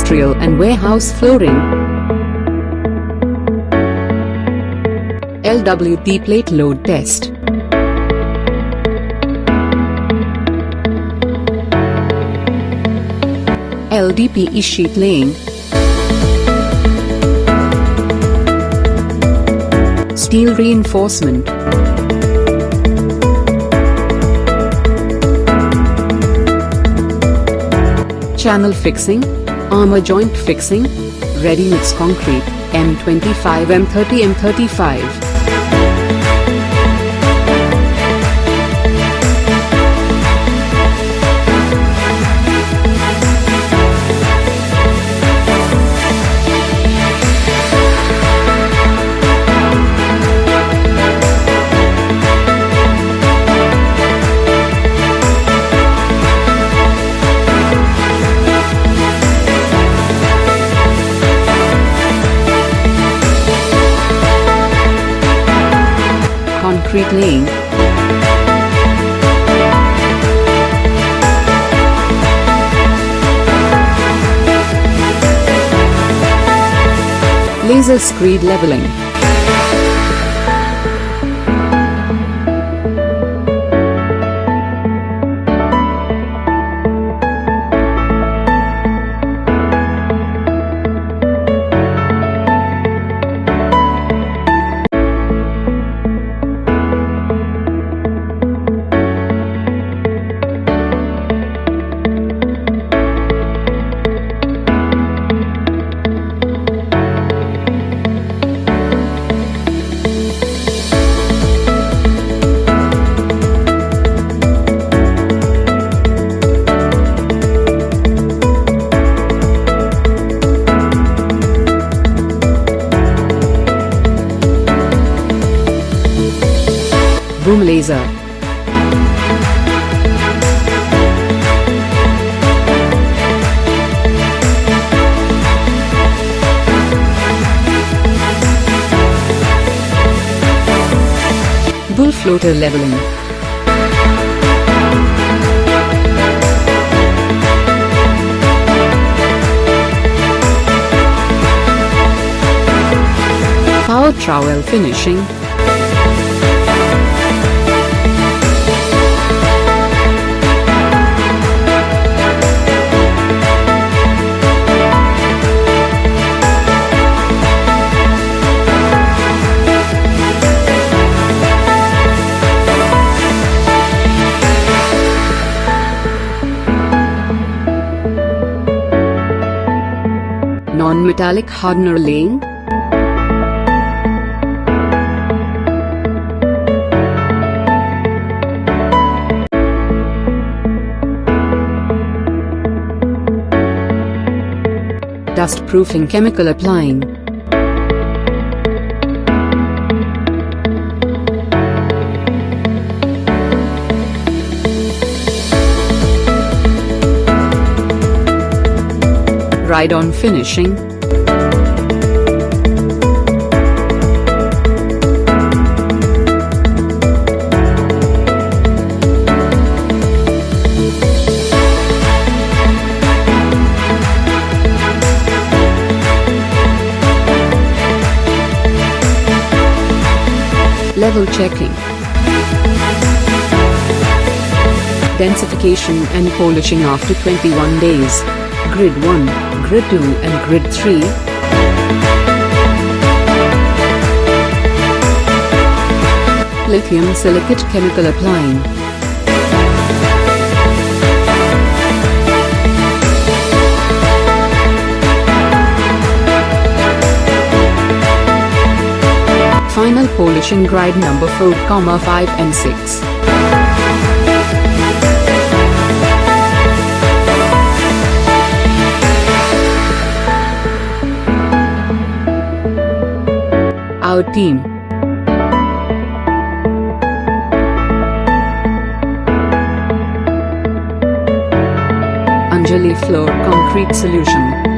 industrial and warehouse flooring. LWT plate load test. LDPE sheet laying. Steel reinforcement. Channel fixing, armor joint fixing, ready mix concrete, M25 M30 M35. Concrete laying. Laser screed leveling. Boom laser. Bull floater leveling. Power trowel finishing. Non-metallic hardener laying. Dust-proofing chemical applying. Ride-on finishing. Level checking. Densification and polishing after 21 days. Grid 1, Grid 2 and Grid 3. Lithium silicate chemical applying. Final polishing grade number 4, 5 and 6. Our team. Anjali Floor Concrete Solution.